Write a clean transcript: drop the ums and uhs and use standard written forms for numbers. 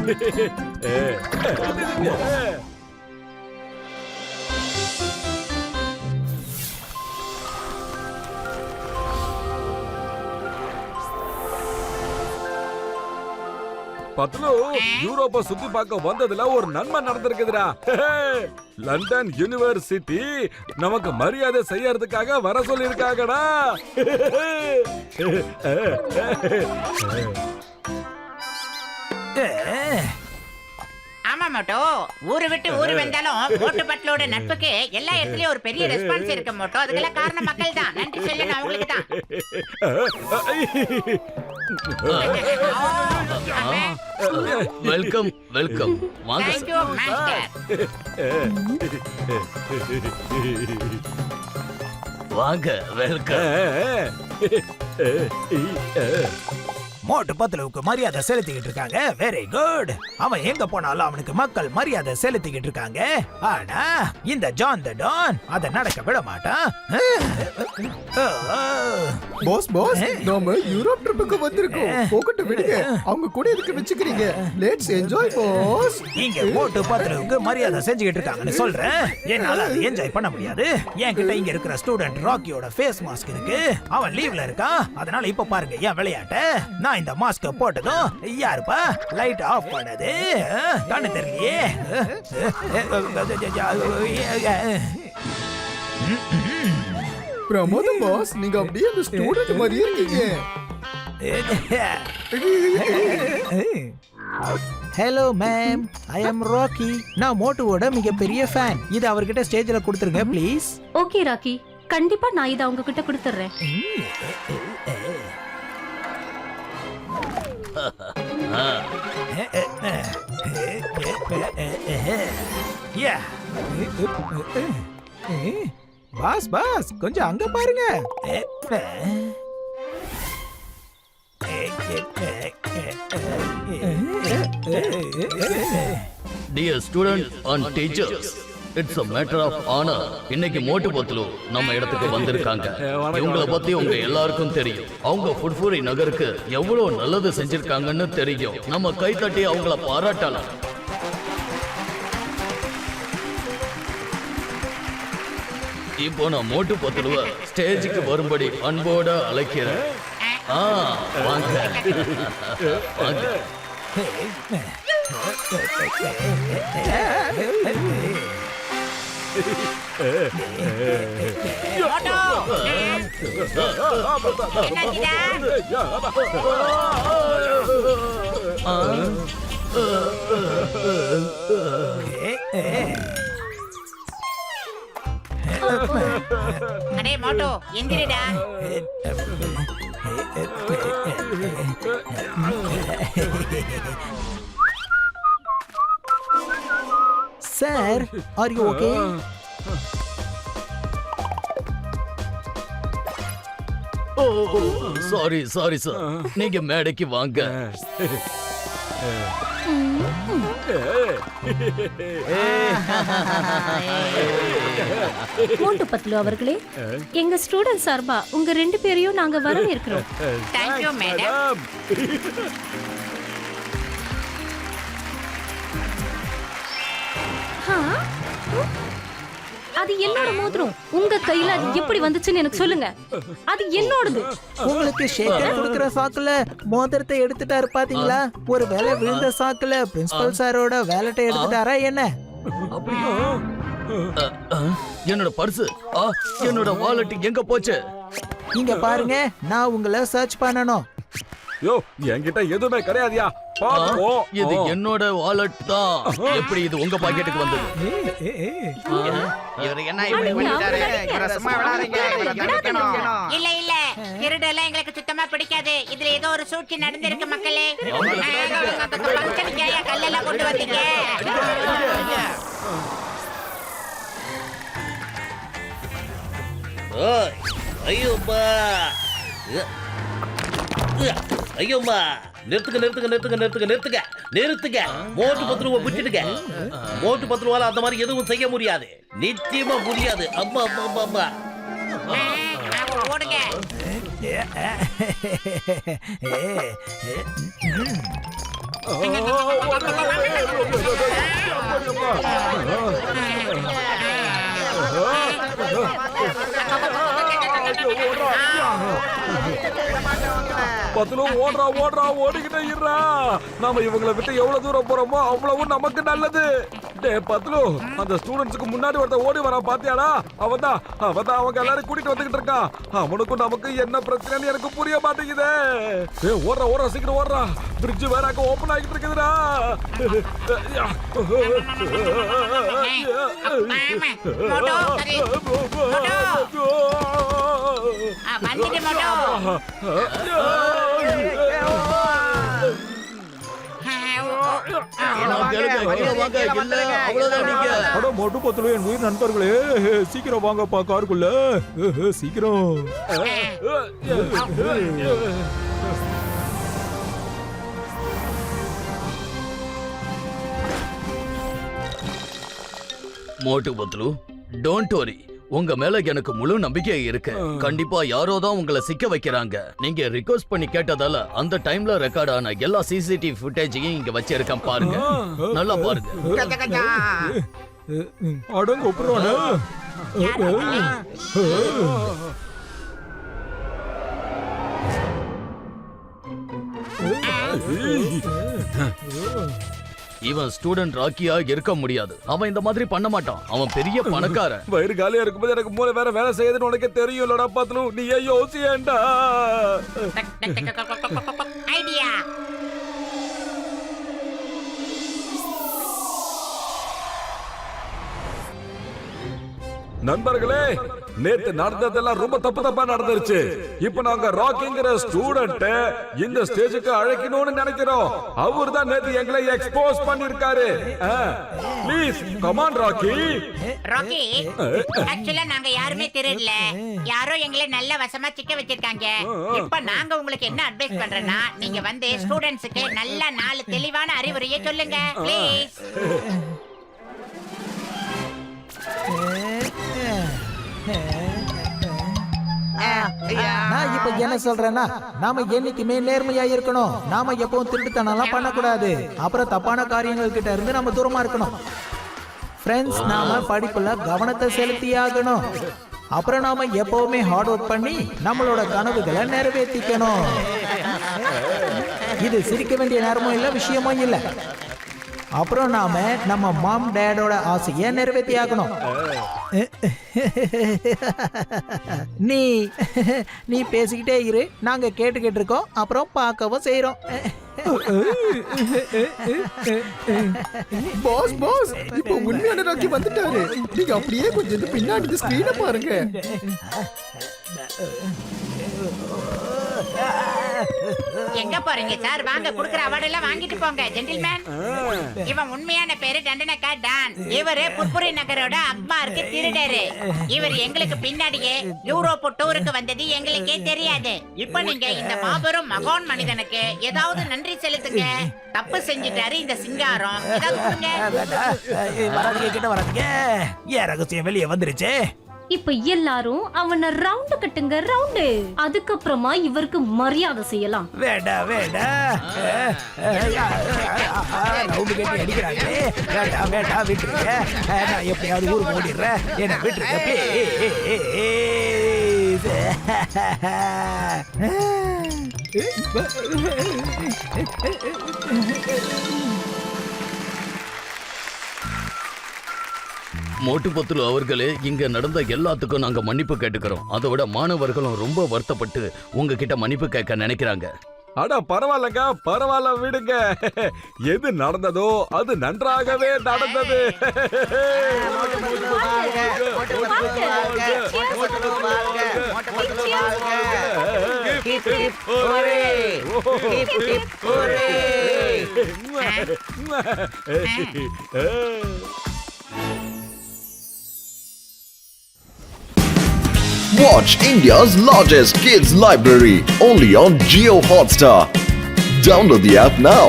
பத்லு, யூரோப்ப சுத்தி பார்க்க வந்ததுல ஒரு நன்மை நடந்திருக்குதுடா. லண்டன் யூனிவர்சிட்டி நமக்கு மரியாதை செய்யறதுக்காக வர சொல்லிருக்காங்கடா. ஆமா மோட்டோ, ஊரு விட்டு ஊரு வந்தாலும் மோட்டு பட்லோட நட்புக்கு எல்லா இடத்துலயும் ஒரு பெரிய ரெஸ்பான்ஸ் இருக்கு மோட்டோ. அதுக்கெல்லாம் காரணம் மக்கள் தான். நன்றி சொல்லணும் அவங்களுக்கு தான். Welcome welcome. வாங்க. Thank you, master. வாங்க வெல்கம். மோட்டு பத்லுவுக்கு மரியாதை செலுத்திக்கிட்டு இருக்காங்க. Very good. அவன் எங்க போனாலும் அவனுக்கு மக்கள் மரியாதை செலுத்திக்கிட்டு இருக்காங்க. ஆனா இந்த ஜான் த டான் அதை நடக்க விட மாட்டான். பாஸ் பாஸ், நாம யூரோப் ட்ரிப்புக்கு வந்திருக்கோம். போகட்டு விடுங்க. அவங்க கூட எதுக்கு வெச்சுக்கிறீங்க? Let's enjoy pass. இங்க மோட்டு பத்லுவுக்கு மரியாதை செஞ்சுக்கிட்டு இருக்காங்கன்னு சொல்றேன். என்னால அதை என்ஜாய் பண்ண முடியாது. என்கிட்ட இங்க இருக்கிற ஸ்டூடெண்ட் ராக்கியோட ஃபேஸ் மாஸ்க் இருக்கு. அவன் லீவ்ல இருக்கான். அதனால இப்ப பாருங்க என் விளையாட்ட. நான் இந்த மாஸ்க போட்டதும் யாருப்பா லைட் ஆஃப் பண்ணது? கண்ணு தெரியலையே. பிரமோதம் பாஸ், நீங்க அப்படியே அந்த ஸ்டூடண்ட் மாதிரியே இருக்கீங்க. ஹலோ மேம், ஐ அம் ராக்கி. நான் மோட்டுவோட மிகப்பெரிய ஃபேன். இது அவர்கிட்ட ஸ்டேஜ்ல கொடுத்துருங்க ப்ளீஸ். ஓகே ராக்கி, கண்டிப்பா நான் இதை அவங்க கிட்ட கொடுத்துறேன். பாஸ் பாஸ், கொஞ்சம் அங்க பாருங்க. Dear students and teachers, it's a matter of honor. இன்னைக்கு மோட்டு பத்லு நம்ம இடத்துக்கு வந்திருக்காங்க. இவங்கள பத்தி உங்க எல்லாருக்கும் தெரியும். அவங்க ஃபுட்ஃபூரி நகருக்கு எவ்வளவு நல்லது செஞ்சிருக்காங்கன்னு தெரியும். நம்ம கை தட்டி அவங்கள பாராட்டலாம். இப்போ நான் மோட்டு பத்லுவ ஸ்டேஜுக்கு வரும்படி அன்போட அழைக்கிறேன். வாங்க வாங்க. அடே மோட்டோ, எந்திரிடா. Sir, are you okay? Sorry sorry sir, நீங்க மேடைக்கு வாங்க. மோட்டு பத்லு அவர்களே, எங்க ஸ்டூடெண்ட் சார்பா உங்க 2 பேரையும் நாங்க வரவேற்கிறோம். Thank you, madam. அது என்னோட மோதிரம். உங்க கையில அது எப்படி வந்துச்சுன்னு எனக்கு சொல்லுங்க. அது என்னோடது. உங்களுக்கு ஷேக்கர் கொடுக்கிற சாக்குல மோதிரத்தை எடுத்துட்டாரு பாத்தீங்களா? ஒரு வேலை விழுந்த சாக்குல பிரின்சிபல் சாரோட வேலட்டை எடுத்துட்டாரா என்ன? என்னோட பர்ஸ், என்னோட வாலெட் எங்க போச்சு? இங்க பாருங்க, நான் உங்களை சர்ச் பண்ணணும். யோ, என்கிட்ட எதுவுமே கிடையாதுயா. இது என்னோட வாலெட் தான். எப்படி இது உங்க பாக்கெட்டுக்கு வந்தது? இவரு என்ன இப்படி பண்ணிட்டாரு? இவரை சும்மா விடாதீங்க. இவரை தண்டிக்கணும். இல்ல இல்ல, திருடெல்லாம் எங்களுக்கு சுத்தமா பிடிக்காது. இதுல ஏதோ ஒரு சூழ்ச்சி நடந்திருக்கு மக்களே. கல்லெல்லாம் கொண்டு வந்தீங்க. ஐயோப்பா, ஐயோம்மா, நிறுத்துங்க நிறுத்துங்க நிறுத்துங்க நிறுத்துங்க நிறுத்துங்க நிறுத்துங்க. மோட்டு பத்ருவை விட்டுடுங்க. மோட்டு பத்ருவால அந்த மாதிரி எதுவும் செய்ய முடியாது. நிச்சயமா முடியாது. அம்மா அம்மா அம்மா அம்மா ஓடுங்க. பத்துலு ஓடுறா ஓடுறா ஓடிக்கிட்டே இருறா. நாம இவங்களை விட்டு எவ்வளவு தூரம் போறோமோ அவ்வளவு நமக்கு நல்லது. டேய் பத்துலு, அந்த ஸ்டூடண்ட்ஸ்க்கு முன்னாடி ஒருத்தன் ஓடி வரா பாத்தியாடா? அவன்தான் அவங்க எல்லாரும் கூட்டிட்டு வந்துகிட்டு இருக்கான். அவனுக்கும் நமக்கு என்ன பிரச்சனைன்னு எனக்கு புரிய மாட்டேங்குதே. ஏய் ஓடுறா சீக்கிரம் ஓடுறா. பிரிட்ஜ் வேற அங்க ஓபன் ஆகிட்டு இருக்குதுடா. மொட்டு பத்துல என் உயிர் நண்பர்களே, சீக்கிரம் வாங்கப்பா காருக்குள்ள, சீக்கிரம். மோட்டு பத்லு, டோன்ட் வரி. உங்க மேல எனக்கு முழு நம்பிக்கை இருக்கு. கண்டிப்பா யாரோ தான் உங்களை சிக்க வைக்கிறாங்க. நீங்க ரிக்வெஸ்ட் பண்ணி கேட்டதால அந்த டைம்ல ரெக்கார்ட் ஆன எல்லா சிசிடிவி ஃபுட்டேஜையும் இங்க வச்சிருக்கேன் பாருங்க. நல்லா பாருங்க. அடங்க ஒப்புறானே. இவன் ஸ்டூடெண்ட் ராக்கியா இருக்க முடியாது. அவன் இந்த மாதிரி பண்ண மாட்டான். அவன் பெரிய பணக்காரன். வயிறு காலியா இருக்கும்போது எனக்கு மூளை வேற வேலை செய்யுதுன்னு உனக்கு தெரியும்லடா பத்துலு. நீ ஏன் யோசியேன்டா? ஐடியா. நண்பர்களே, நேத்து நடந்ததெல்லாம் ரொம்ப தப்பா நடந்துருச்சு. இப்ப நாங்க ராக்கிங்கிற ஸ்டூடெண்ட் இந்த ஸ்டேஜுக்கு அழைக்கணும்னு நினைக்கிறோம். அவர் தான் நேத்து எங்களை எக்ஸ்போஸ் பண்ணிருக்காரு. Please come on Rocky. Rocky, ஆக்சுவலா நாங்க யாருமே தெரியல. யாரோ எங்களை நல்ல வசமா சிக்க வச்சிருக்காங்க. இப்ப நாங்க உங்களுக்கு என்ன அட்வைஸ் பண்றேன்னா, நீங்க வந்து ஸ்டூடண்ட்ஸ்க்கு நல்ல 4 தெளிவான அறிவுரையை சொல்லுங்க ப்ளீஸ். நான் இப்ப என்ன சொல்றேன்னா, நாம என்னைக்குமே நேர்மையா இருக்கணும். நாம எப்பவும் திருட்டுத்தனம்லாம் பண்ணக்கூடாது. அப்புறம் தப்பான காரியங்கள் கிட்ட இருந்து நம்ம தூரமா இருக்கணும். ஃப்ரெண்ட்ஸ், நாம படிப்புல கவனத்தை செலுத்தியாகணும். அப்புறம் நாம எப்பவுமே ஹார்ட் ஒர்க் பண்ணி நம்மளோட கனவுகளை நிறைவேற்றிக்கணும். இது சிரிக்க வேண்டிய நேரமும் இல்ல, விஷயமும் இல்ல. அப்புறம் நாம நம்ம மாம் டேடோட ஆசையை நிறைவேற்றி ஆகணும். நீ பேசிக்கிட்டே இரு, நாங்க கேட்டுக்கிட்டு இருக்கோம். அப்புறம் பார்க்கவும் செய்யறோம். பாஸ் இப்போ உண்மையான ராக்கி வந்துட்டாரு. நீங்க அப்படியே கொஞ்சம் பின்னாடி ஸ்கிரீனை பாருங்க. எங்க போறீங்க சார்? வாங்க, குடுக்குற அவார்ட் எல்லாம் வாங்கிட்டு போங்க ஜென்டில்மேன். இவன் உண்மையான பேரு தண்டனக்கா டான். இவரு புர்புரி நகரோட அக்பாருக்கு திருடரு. இவர் எங்களுக்கு பின்னாடியே யூரோப் டூருக்கு வந்தது எங்களுக்கே தெரியாது. இப்ப நீங்க இந்த மாபெரும் மகான் மனிதனுக்கு ஏதாவது நன்றி செலுத்துங்க. தப்பு செஞ்சிட்டாரு இந்த சிங்காரம். ஏதாவது கொடுங்க. வராதீங்க, கிட்ட வராதீங்க. ஏன் ரகசியம் வெளியே வந்துருச்சு? இப்ப எல்லாரும் அவனை ரவுண்டு கட்டுங்க, ரவுண்டு. அதுக்கப்புறமா இவருக்கு மரியாதை செய்யலாம். வேடா ரவுண்டு கட்டி அடிக்கிறாங்க. வேடா விட்டுருங்க. நான் எப்படியாவது ஊருக்கு ஓடிடுறேன். என்ன விட்டுருங்க மோட்டு பத்லு அவர்களே, இங்க நடந்த எல்லாத்துக்கும் நாங்க மன்னிப்பு கேட்டுக்கிறோம். அதை விட மாணவர்களும் ரொம்ப வருத்தப்பட்டு உங்ககிட்ட மன்னிப்பு கேட்க நினைக்கிறாங்க. அட பரவாயில்லங்க, பரவாயில்ல விடுங்க. எது நடந்ததோ அது நன்றாகவே நடந்தது. Watch India's largest kids library only on Jio Hotstar. Download the app now.